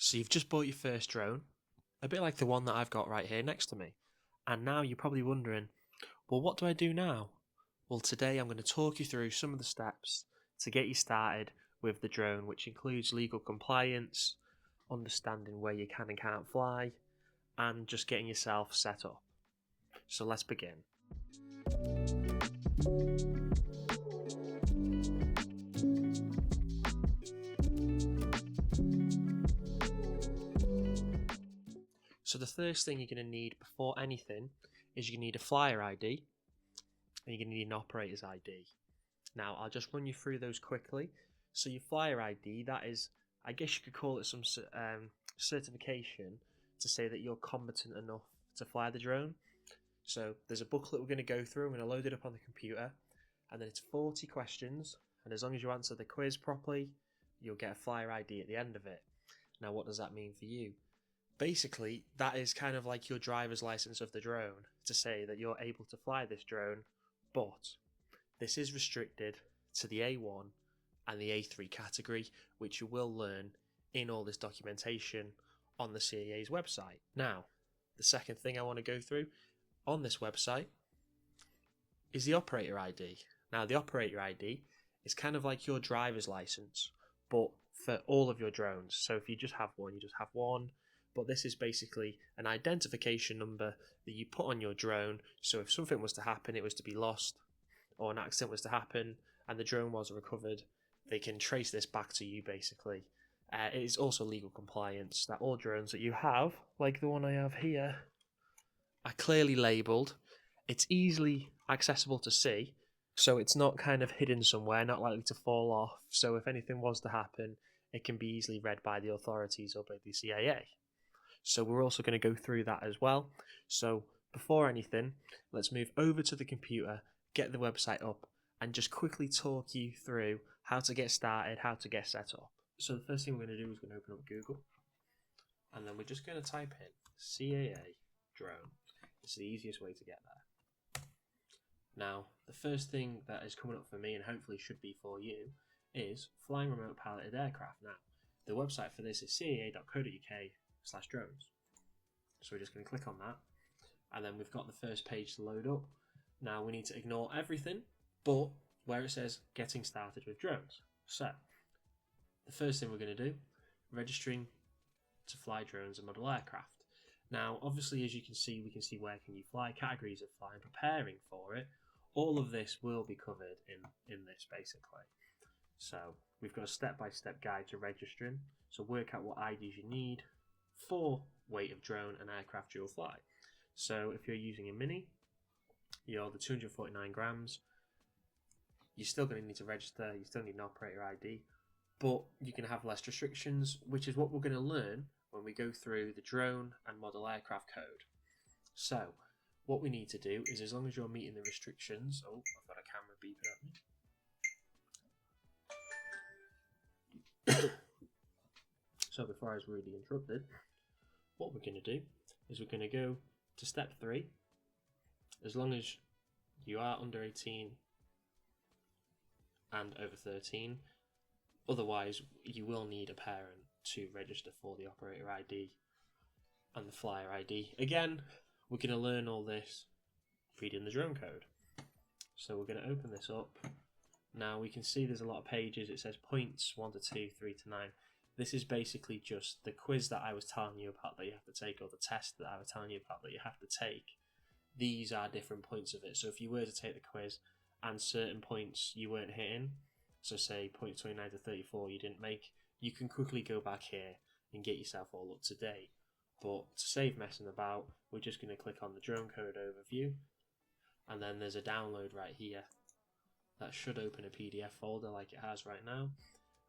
So you've just bought your first drone, a bit like the one that I've got right here next to me. And now you're probably wondering, well, what do I do now? Well, today I'm going to talk you through some of the steps to get you started with the drone, which includes legal compliance, understanding where you can and can't fly, and just getting yourself set up. So let's begin. So the first thing you're going to need before anything is you need a flyer ID and you're going to need an operator's ID. Now I'll just run you through those quickly. So your flyer ID, that is, I guess you could call it some certification to say that you're competent enough to fly the drone. So there's a booklet we're going to go through. I'm going to load it up on the computer, and then it's 40 questions, and as long as you answer the quiz properly, you'll get a flyer ID at the end of it. Now what does that mean for you? Basically, that is kind of like your driver's license of the drone to say that you're able to fly this drone, but this is restricted to the A1 and the A3 category, which you will learn in all this documentation on the CAA's website. Now, the second thing I want to go through on this website is the operator ID. Now, the operator ID is kind of like your driver's license, but for all of your drones. So if you just have one, you just have one. But this is basically an identification number that you put on your drone. So if something was to happen, it was to be lost, or an accident was to happen, and the drone was recovered, they can trace this back to you basically. It is also legal compliance that all drones that you have, like the one I have here, are clearly labelled. It's easily accessible to see, so it's not kind of hidden somewhere, not likely to fall off. So if anything was to happen, it can be easily read by the authorities or by the CAA. So we're also going to go through that as well. So before anything, let's move over to the computer, get the website up, and just quickly talk you through how to get started, how to get set up. So the first thing we're going to do is going to open up Google, and then we're just going to type in CAA drone. It's the easiest way to get there. Now, the first thing that is coming up for me, and hopefully should be for you, is flying remote piloted aircraft. Now, the website for this is caa.co.uk/drones. So we're just going to click on that, and then we've got the first page to load up. Now we need to ignore everything but where it says getting started with drones. So the first thing we're going to do, registering to fly drones and model aircraft. Now obviously, as you can see, we can see where can you fly, categories of flying, preparing for it. All of this will be covered in this basically. So we've got a step-by-step guide to registering. So work out what IDs you need for weight of drone and aircraft you'll fly. So if you're using a Mini, you're the 249 grams, you're still going to need to register, you still need an operator ID, but you can have less restrictions, which is what we're going to learn when we go through the drone and model aircraft code. So what we need to do is, as long as you're meeting the restrictions, oh, I've got a camera beeping at me. So before I was rudely interrupted, what we're going to do is we're going to go to step 3. As long as you are under 18 and over 13, otherwise you will need a parent to register for the operator ID and the flyer ID. Again, we're going to learn all this reading the drone code. So we're going to open this up. Now we can see there's a lot of pages. It says points 1 to 2, 3 to 9. This is basically just the quiz that I was telling you about that you have to take, or the test that I was telling you about that you have to take. These are different points of it. So if you were to take the quiz and certain points you weren't hitting, so say points 29 to 34 you didn't make, you can quickly go back here and get yourself all up to date. But to save messing about, we're just going to click on the drone code overview, and then there's a download right here. That should open a PDF folder like it has right now.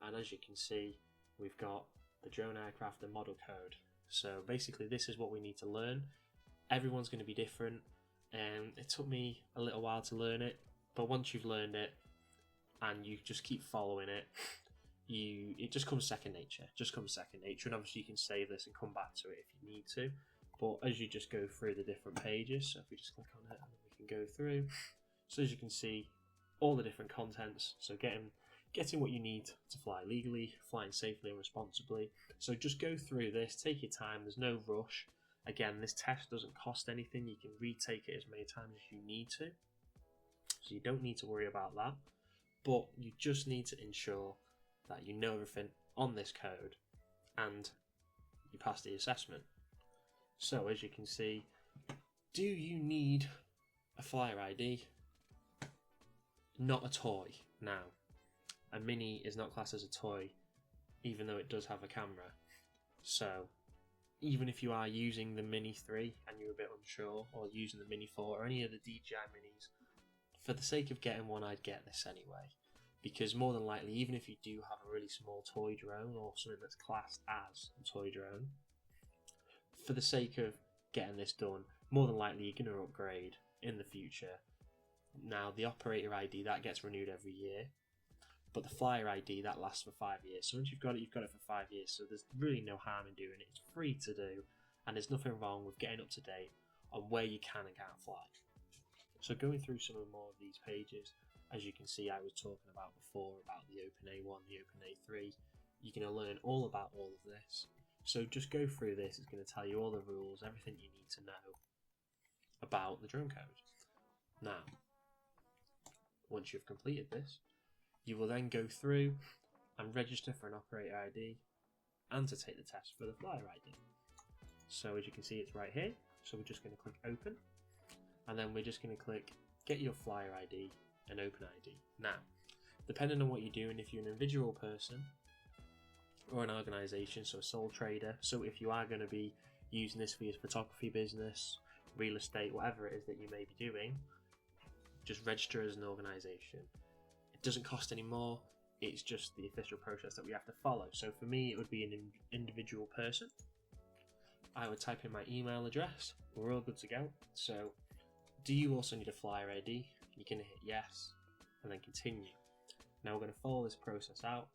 And as you can see, we've got the drone aircraft and model code. So basically this is what we need to learn. Everyone's going to be different, and it took me a little while to learn it, but once you've learned it and you just keep following it, it just comes second nature. And obviously you can save this and come back to it if you need to. But as you just go through the different pages, so if we just click on it and then we can go through. So as you can see, all the different contents. So getting getting what you need to fly legally, flying safely and responsibly. So just go through this, take your time, there's no rush. Again, this test doesn't cost anything, you can retake it as many times as you need to. So you don't need to worry about that. But you just need to ensure that you know everything on this code and you pass the assessment. So as you can see, do you need a flyer ID? Not a toy. Now, a Mini is not classed as a toy, even though it does have a camera. So even if you are using the Mini 3 and you're a bit unsure, or using the Mini 4 or any of the DJI Minis, for the sake of getting one, I'd get this anyway. Because more than likely, even if you do have a really small toy drone or something that's classed as a toy drone, for the sake of getting this done, more than likely you're going to upgrade in the future. Now, the operator ID, that gets renewed every year, but the flyer ID, that lasts for 5 years. So once you've got it for 5 years, so there's really no harm in doing it. It's free to do, and there's nothing wrong with getting up to date on where you can and can't fly. So going through some more of these pages, as you can see, I was talking about before about the Open A1, the Open A3. You're going to learn all about all of this. So just go through this. It's going to tell you all the rules, everything you need to know about the drone code. Now, once you've completed this, you will then go through and register for an operator ID and to take the test for the flyer ID. So as you can see, it's right here. So we're just going to click open, and then we're just going to click get your flyer ID and open ID. Now, depending on what you're doing, if you're an individual person or an organisation, so a sole trader, so if you are going to be using this for your photography business, real estate, whatever it is that you may be doing, just register as an organisation. It doesn't cost any more, it's just the official process that we have to follow. So for me, it would be an individual person. I would type in my email address, we're all good to go. So, do you also need a flyer ID? You can hit yes, and then continue. Now we're going to follow this process out.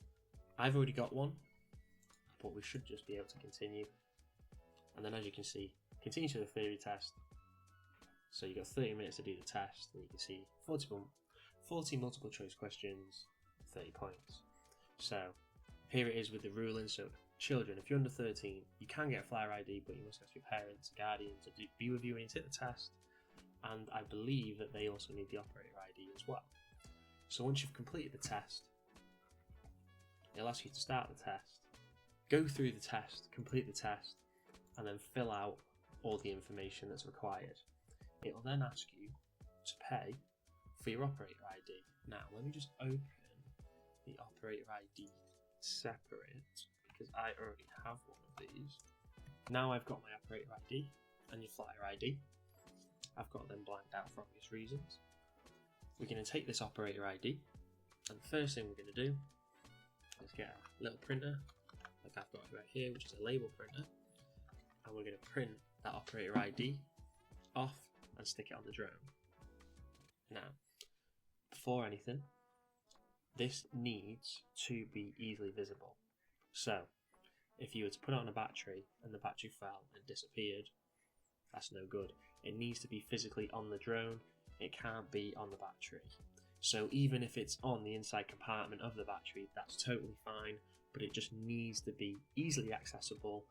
I've already got one, but we should just be able to continue. And then as you can see, continue to the theory test. So you've got 30 minutes to do the test, and you can see 40 multiple choice questions, 30 points. So here it is with the ruling. So children, if you're under 13, you can get a flyer ID, but you must ask your parents, guardians to be with you when you take the test. And I believe that they also need the operator ID as well. So once you've completed the test, it'll ask you to start the test, go through the test, complete the test, and then fill out all the information that's required. It will then ask you to pay for your operator ID. Now, let me just open the operator ID separate, because I already have one of these. Now I've got my operator ID and your flyer ID. I've got them blanked out for obvious reasons. We're going to take this operator ID, and the first thing we're going to do is get a little printer, like I've got right here, which is a label printer, and we're going to print that operator ID off and stick it on the drone. Now, before anything, this needs to be easily visible. So, if you were to put it on a battery and the battery fell and disappeared, that's no good. It needs to be physically on the drone, it can't be on the battery. So even if it's on the inside compartment of the battery, that's totally fine, but it just needs to be easily accessible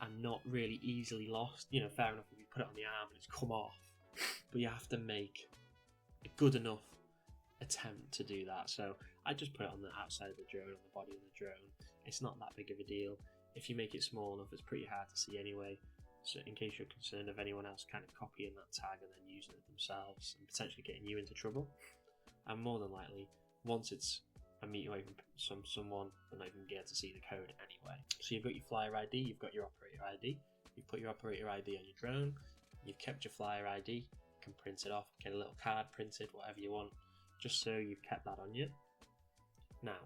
and not really easily lost. You know, fair enough if you put it on the arm and it's come off, but you have to make a good enough attempt to do that. So I just put it on the outside of the drone, on the body of the drone. It's not that big of a deal. If you make it small enough, it's pretty hard to see anyway. So in case you're concerned of anyone else kind of copying that tag and then using it themselves and potentially getting you into trouble, and more than likely, once it's a meter away from someone, they're not even get to see the code anyway. So you've got your flyer ID, you've got your operator ID, you've put your operator ID on your drone, you've kept your flyer ID, you can print it off, get a little card printed, whatever you want, just so you've kept that on you. Now,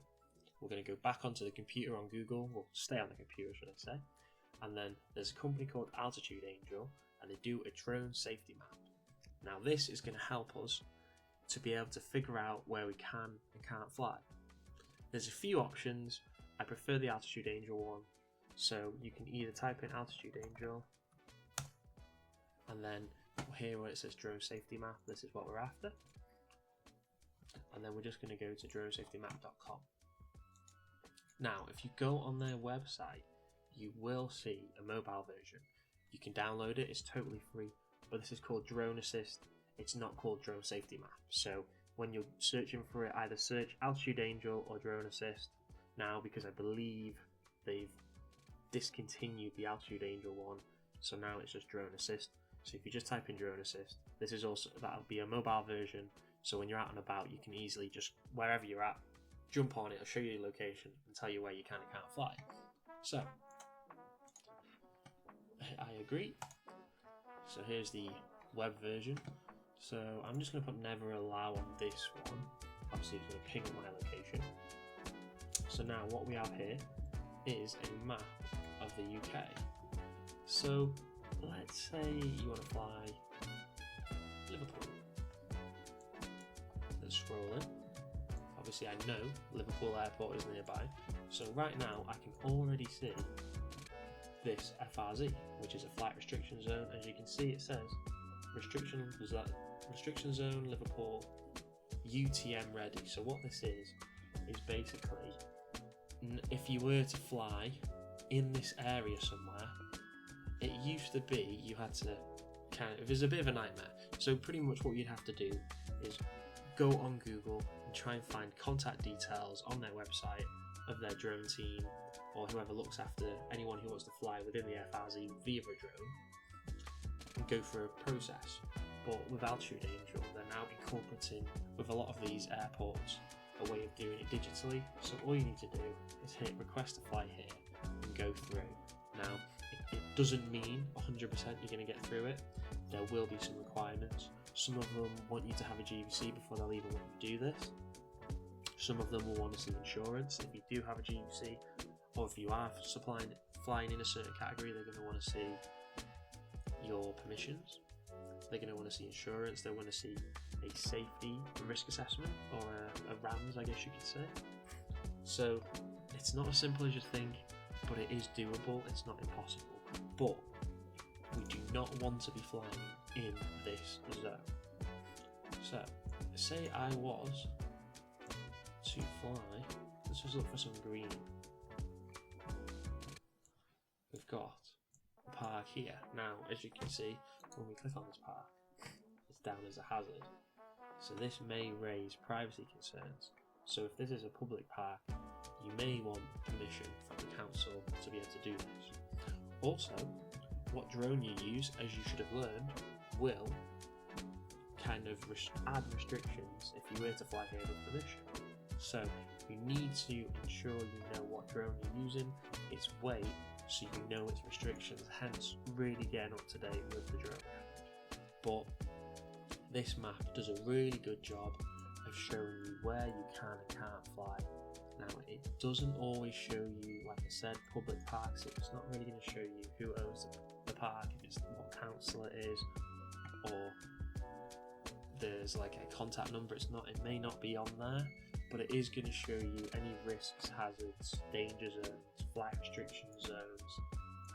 we're going to go back onto the computer on Google, we'll stay on the computer should I say, and then there's a company called Altitude Angel, and they do a drone safety map. Now this is going to help us to be able to figure out where we can and can't fly. There's a few options. I prefer the Altitude Angel one, so you can either type in Altitude Angel, and then here where it says drone safety map, this is what we're after, and then we're just going to go to dronesafetymap.com. Now, if you go on their website, you will see a mobile version. You can download it, it's totally free, but this is called Drone Assist. It's not called Drone Safety Map. So when you're searching for it, either search Altitude Angel or Drone Assist now, because I believe they've discontinued the Altitude Angel one, so now it's just Drone Assist. So if you just type in Drone Assist, this is also, that'll be a mobile version, so when you're out and about, you can easily just, wherever you're at, jump on it, it'll show you your location and tell you where you can and can't fly. So I agree. So here's the web version. So I'm just going to put never allow on this one. Obviously it's going to ping up my location. So now what we have here is a map of the UK. So let's say you want to fly Liverpool. Let's scroll in. Obviously I know Liverpool Airport is nearby. So right now I can already see this FRZ, which is a flight restriction zone. As you can see, it says restriction zone Liverpool UTM ready. So what this is basically, if you were to fly in this area somewhere, it used to be you had to it was a bit of a nightmare. So pretty much what you'd have to do is go on Google and try and find contact details on their website of their drone team, or whoever looks after anyone who wants to fly within the FRZ via a drone, and go through a process. But with Altitude Angel, they're now incorporating with a lot of these airports a way of doing it digitally. So all you need to do is hit request to fly here and go through. Now, it doesn't mean 100% you're going to get through it. There will be some requirements. Some of them want you to have a GVC before they'll even let you do this. Some of them will want to see insurance. If you do have a GVC, or if you are flying in a certain category, they're going to want to see your permissions. They're going to want to see insurance. They want to see a safety risk assessment, or a RAMS, I guess you could say. So it's not as simple as you think, but it is doable. It's not impossible. But we do not want to be flying in this zone. So say I was to fly, let's just look for some green. We've got a park here. Now, as you can see, when we click on this park, it's down as a hazard. So this may raise privacy concerns. So if this is a public park, you may want permission from the council to be able to do this. Also, what drone you use, as you should have learned, will kind of add restrictions if you were to fly here with permission. So you need to ensure you know what drone you're using, its weight, so you know its restrictions, hence really getting up to date with the drone. But this map does a really good job of showing you where you can and can't fly. Now, it doesn't always show you, like I said, public parks. It's not really going to show you who owns the park, if it's what council it is, or there's like a contact number. It may not be on there, but it is going to show you any risks, hazards, danger zones, flight restriction zones,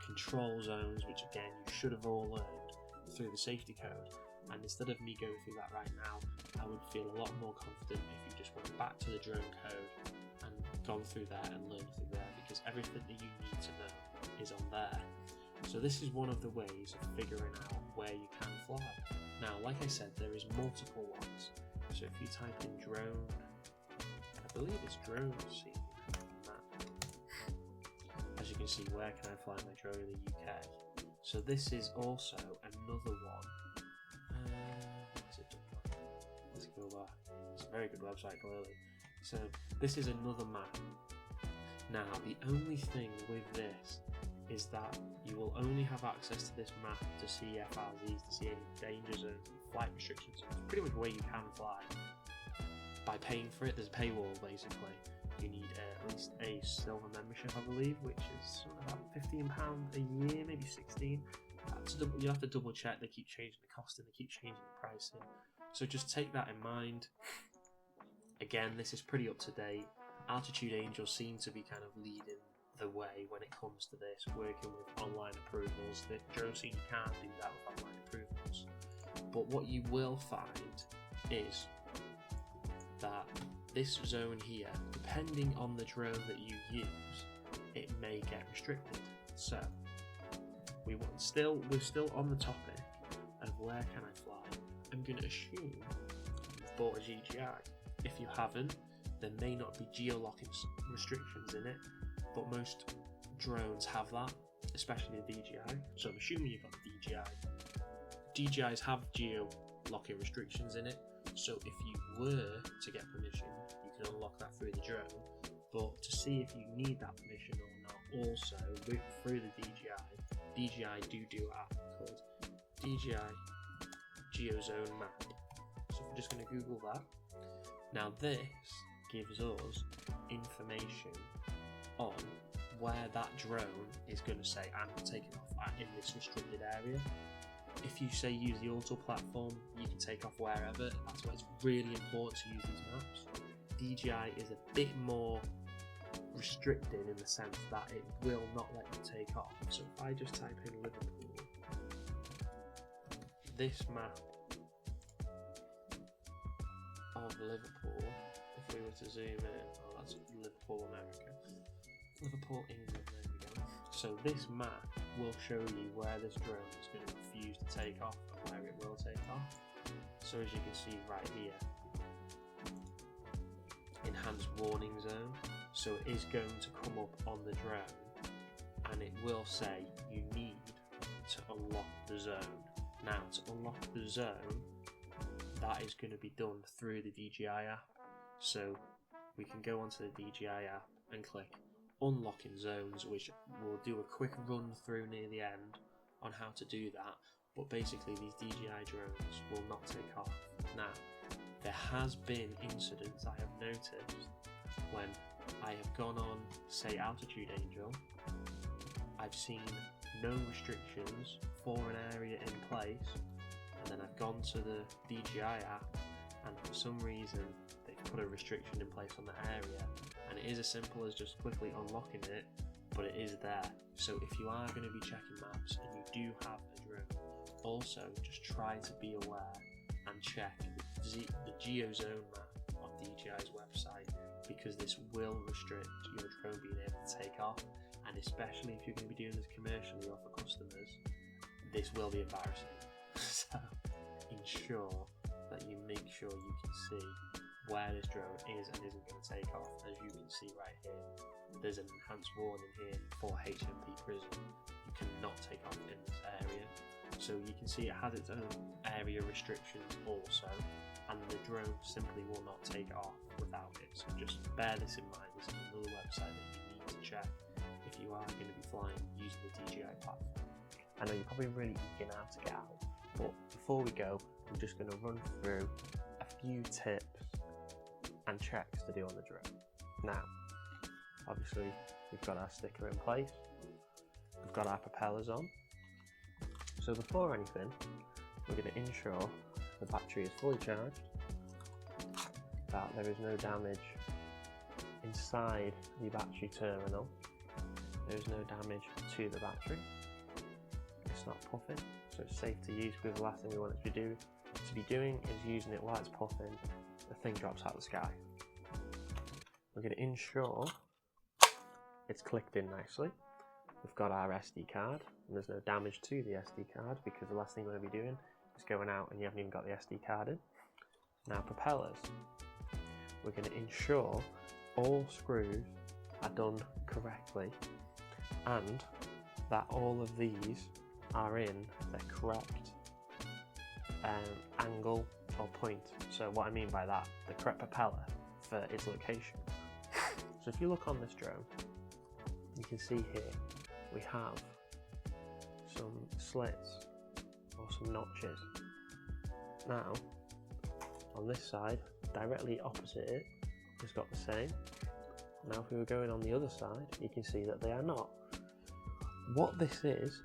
control zones, which again you should have all learned through the safety code. And instead of me going through that right now, I would feel a lot more confident if you just went back to the drone code and gone through there and learned through there, because everything that you need to know is on there. So this is one of the ways of figuring out where you can fly. Now, like I said, there is multiple ones. So if you type in drone, I believe it's drone scene. As you can see, where can I fly my drone in the UK? So this is also another one. Let's go back. It's a very good website, clearly. So this is another map. Now, the only thing with this is that you will only have access to this map to see FRZs, to see any danger zones, flight restrictions, pretty much where you can fly. By paying for it, there's a paywall basically. You need at least a silver membership, I believe, which is about £15 a year, maybe 16. You have to double check. They keep changing the costing, they keep changing the pricing. So just take that in mind. Again, this is pretty up to date. Altitude Angel seem to be kind of leading the way when it comes to this, working with online approvals. The drone scene can't do that with online approvals. But what you will find is that this zone here, depending on the drone that you use, it may get restricted. So we're still on the topic of where can I fly. I'm going to assume you've bought a DJI. If you haven't, there may not be geo-locking restrictions in it, but most drones have that, especially the DJI. So I'm assuming you've got the DJI. DJIs have geo-locking restrictions in it, so if you were to get permission, you can unlock that through the drone. But to see if you need that permission or not, also through the DJI do an app called DJI GeoZone Map. So we're just going to Google that. Now this gives us information on where that drone is going to say, I'm taking off in this restricted area. If you say use the auto platform, you can take off wherever. That's why it's really important to use these maps. DJI is a bit more restricted in the sense that it will not let you take off. So if I just type in Liverpool, this map of Liverpool, if we were to zoom in, oh that's Liverpool, America. Liverpool, England, there we go. So this map will show you where this drone is going to refuse to take off and where it will take off. So as you can see right here, enhanced warning zone. So it is going to come up on the drone and it will say you need to unlock the zone. Now to unlock the zone, that is going to be done through the DJI app. So we can go onto the DJI app and click unlocking zones, which we'll do a quick run through near the end on how to do that. But basically these DJI drones will not take off. Now there has been incidents I have noticed when I have gone on, say, Altitude Angel. I've seen no restrictions for an area in place, and then I've gone to the DJI app, and for some reason they've put a restriction in place on the area, and it is as simple as just quickly unlocking it, but it is there. So if you are going to be checking maps and you do have a drone, also just try to be aware and check the GeoZone map on DJI's website, because this will restrict your drone being able to take off, and especially if you're going to be doing this commercially or for customers, this will be embarrassing. So ensure that you make sure you can see where this drone is and isn't going to take off. As you can see right here, there's an enhanced warning here for HMP Prison. You cannot take off in this area. So you can see it has its own area restrictions also, and the drone simply will not take off without it. So just bear this in mind. This is another website that you need to check if you are going to be flying using the DJI platform. I know you're probably really eager now to get out, but before we go, I'm just going to run through a few tips and checks to do on the drone. Now, obviously, we've got our sticker in place, we've got our propellers on. So before anything, we're going to ensure the battery is fully charged, that there is no damage inside the battery terminal, there is no damage to the battery, it's not puffing, so it's safe to use, because the last thing we want it to be doing is using it while it's puffing, the thing drops out of the sky. We're going to ensure it's clicked in nicely. We've got our SD card, and there's no damage to the SD card, because the last thing you want to be doing is going out and you haven't even got the SD card in. Now propellers, we're going to ensure all screws are done correctly and that all of these are in the correct angle or point. So what I mean by that, the correct propeller for its location. So if you look on this drone, you can see here we have some slits or some notches. Now on this side, directly opposite it, it's got the same. Now if we were going on the other side, you can see that they are not. What this is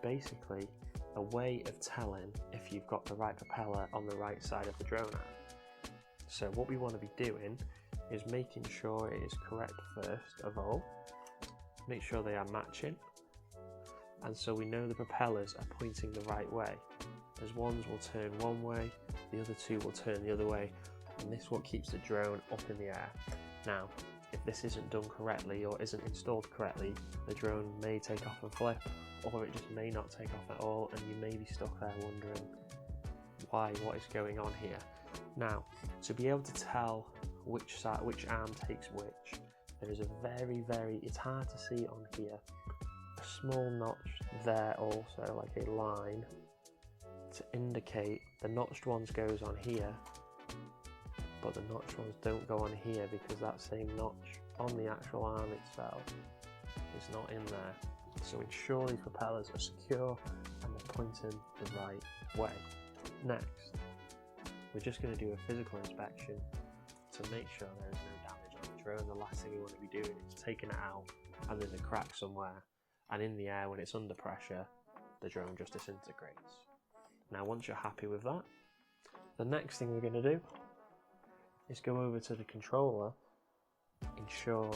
basically a way of telling if you've got the right propeller on the right side of the drone arm. So what we want to be doing is making sure it is correct first of all, make sure they are matching, and so we know the propellers are pointing the right way, as ones will turn one way, the other two will turn the other way, and this is what keeps the drone up in the air. Now, if this isn't done correctly or isn't installed correctly, the drone may take off and flip, or it just may not take off at all, and you may be stuck there wondering what is going on here. Now, to be able to tell which arm takes which, there is a it's hard to see on here, a small notch there also, like a line, to indicate the notched ones goes on here, but the notched ones don't go on here because that same notch on the actual arm itself is not in there. So ensure these propellers are secure and they're pointing the right way. Next, we're just going to do a physical inspection to make sure there is no damage on the drone. The last thing we want to be doing is taking it out and there's a crack somewhere, and in the air when it's under pressure, the drone just disintegrates. Now once you're happy with that, the next thing we're going to do is go over to the controller, ensure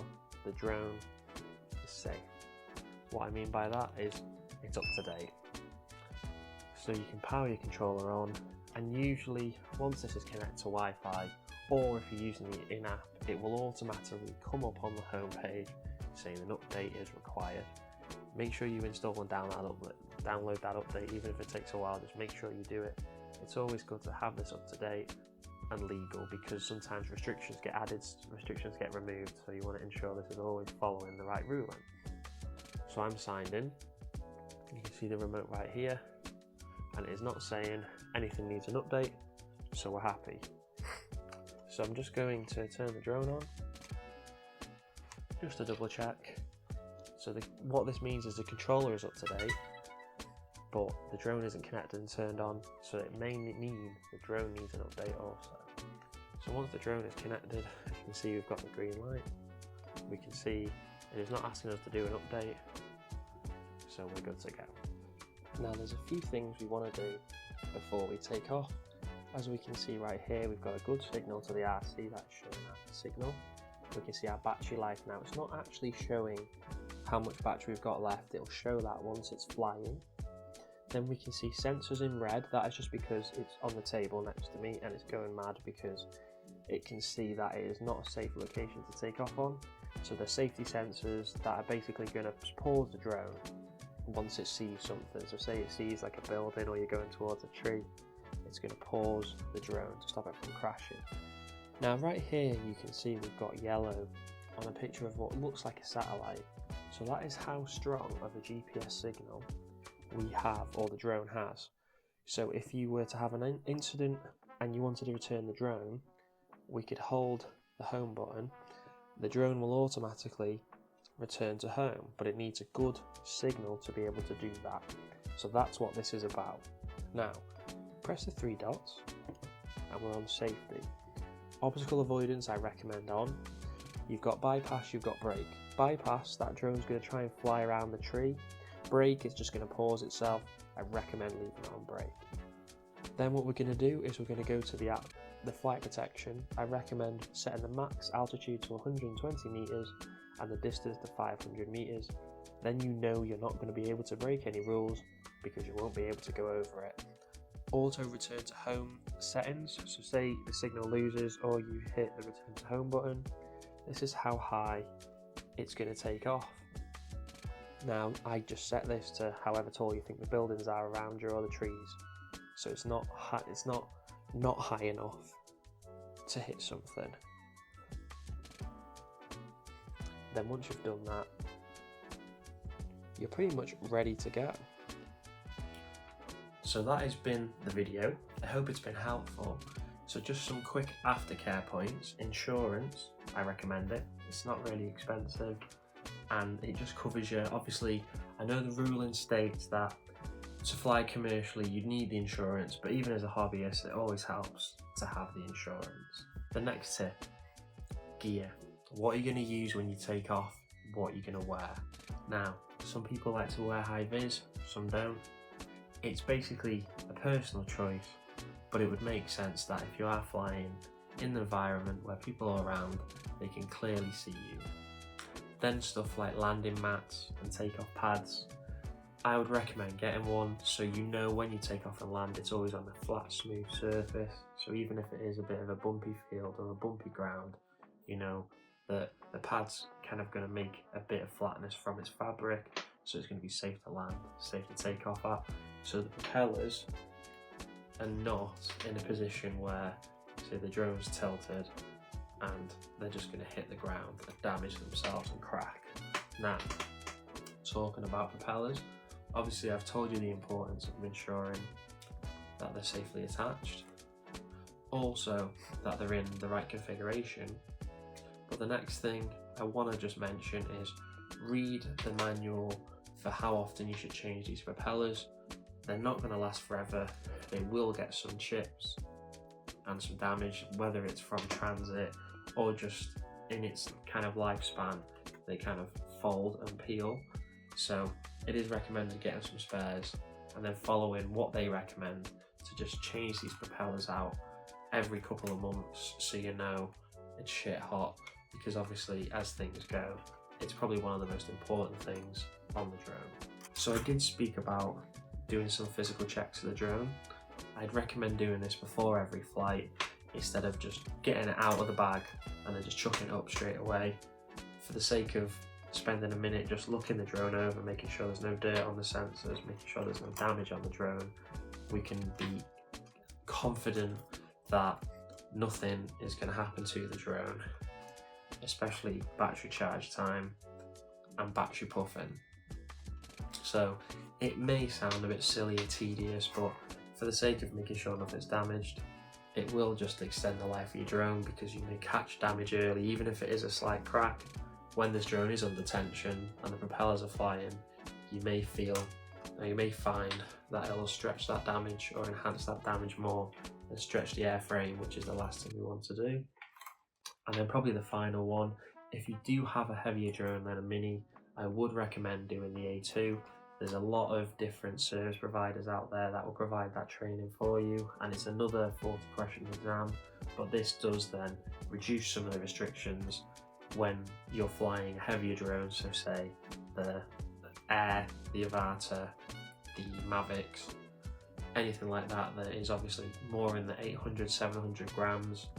the drone is safe. What I mean by that is it's up to date. So you can power your controller on, and usually once this is connected to Wi-Fi, or if you're using the in-app, it will automatically come up on the home page saying an update is required. Make sure you install and download that update, even if it takes a while, just make sure you do it. It's always good to have this up to date and legal, because sometimes restrictions get added, restrictions get removed, so you want to ensure this is always following the right ruling. So I'm signed in, you can see the remote right here, and it is not saying anything needs an update, so we're happy. So I'm just going to turn the drone on, just to double check. So what this means is the controller is up to date, but the drone isn't connected and turned on, so it may mean the drone needs an update also. So once the drone is connected, you can see we've got the green light. We can see it is not asking us to do an update, so we're good to go. Now there's a few things we want to do before we take off. As we can see right here, we've got a good signal to the RC, that's showing our signal. We can see our battery life now. It's not actually showing how much battery we've got left, it'll show that once it's flying. Then we can see sensors in red, that is just because it's on the table next to me and it's going mad because it can see that it is not a safe location to take off on. So the safety sensors that are basically going to pause the drone once it sees something. So say it sees like a building or you're going towards a tree, it's going to pause the drone to stop it from crashing. Now right here you can see we've got yellow on a picture of what looks like a satellite. So that is how strong of a GPS signal we have, or the drone has. So if you were to have an incident and you wanted to return the drone, we could hold the home button. The drone will automatically return to home, but it needs a good signal to be able to do that. So that's what this is about. Now, press the 3 dots and we're on safety. Obstacle avoidance I recommend on. You've got bypass, you've got brake. Bypass, that drone's going to try and fly around the tree. Brake, it's just going to pause itself. I recommend leaving it on brake. Then what we're going to do is we're going to go to the app, the flight protection. I recommend setting the max altitude to 120 meters and the distance to 500 meters. Then you know you're not going to be able to break any rules because you won't be able to go over it. Auto return to home settings. So say the signal loses or you hit the return to home button. This is how high it's going to take off. Now I just set this to however tall you think the buildings are around you or the trees. So it's not high, not high enough to hit something. Then once you've done that, you're pretty much ready to go. So that has been the video. I hope it's been helpful. So just some quick aftercare points. Insurance, I recommend it. It's not really expensive and it just covers you. Obviously, I know the ruling states that to fly commercially you need the insurance, but even as a hobbyist it always helps to have the insurance. The next tip, gear. What are you going to use when you take off? What are you going to wear? Now, some people like to wear high vis, some don't. It's basically a personal choice, but it would make sense that if you are flying in the environment where people are around, they can clearly see you. Then stuff like landing mats and takeoff pads I would recommend getting one so you know when you take off and land it's always on a flat, smooth surface. So even if it is a bit of a bumpy field or a bumpy ground, you know that the pad's kind of going to make a bit of flatness from its fabric, so it's going to be safe to land, safe to take off at. So the propellers are not in a position where, say, the drone's tilted and they're just going to hit the ground and damage themselves and crack. Now, talking about propellers, obviously I've told you the importance of ensuring that they're safely attached, also that they're in the right configuration. But the next thing I want to just mention is read the manual for how often you should change these propellers. They're not going to last forever. They will get some chips and some damage, whether it's from transit or just in its kind of lifespan, they kind of fold and peel. So it is recommended getting some spares and then following what they recommend to just change these propellers out every couple of months, so you know it's shit hot, because obviously as things go, it's probably one of the most important things on the drone. So I did speak about doing some physical checks of the drone. I'd recommend doing this before every flight instead of just getting it out of the bag and then just chucking it up straight away. For the sake of spending a minute just looking the drone over, making sure there's no dirt on the sensors, making sure there's no damage on the drone, we can be confident that nothing is going to happen to the drone, especially battery charge time and battery puffing. So it may sound a bit silly or tedious, but for the sake of making sure nothing's damaged, it will just extend the life of your drone, because you may catch damage early, even if it is a slight crack. When this drone is under tension and the propellers are flying, you may find that it will stretch that damage or enhance that damage more and stretch the airframe, which is the last thing we want to do. And then probably the final one, if you do have a heavier drone than a Mini, I would recommend doing the A2. There's a lot of different service providers out there that will provide that training for you, and it's another 40-question exam, but this does then reduce some of the restrictions when you're flying a heavier drone, so say the Air, the Avata, the Mavics, anything like that that is obviously more in the 800-700 grams,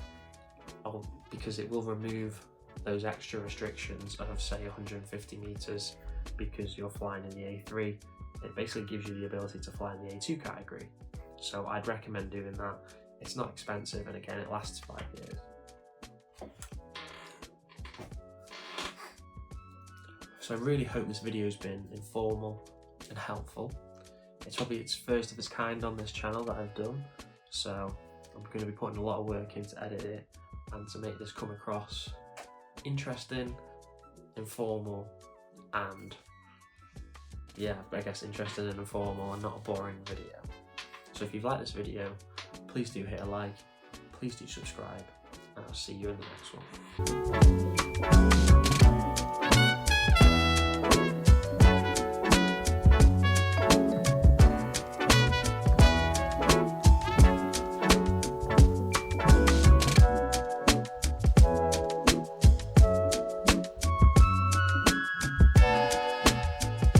because it will remove those extra restrictions of say 150 meters because you're flying in the A3. It basically gives you the ability to fly in the A2 category. So I'd recommend doing that. It's not expensive, and again, it lasts 5 years. So I really hope this video has been informal and helpful. It's probably its first of its kind on this channel that I've done, so I'm going to be putting a lot of work in to edit it and to make this come across interesting, informal, and yeah, I guess interesting and informal and not a boring video. So if you've liked this video, please do hit a like, please do subscribe, and I'll see you in the next one.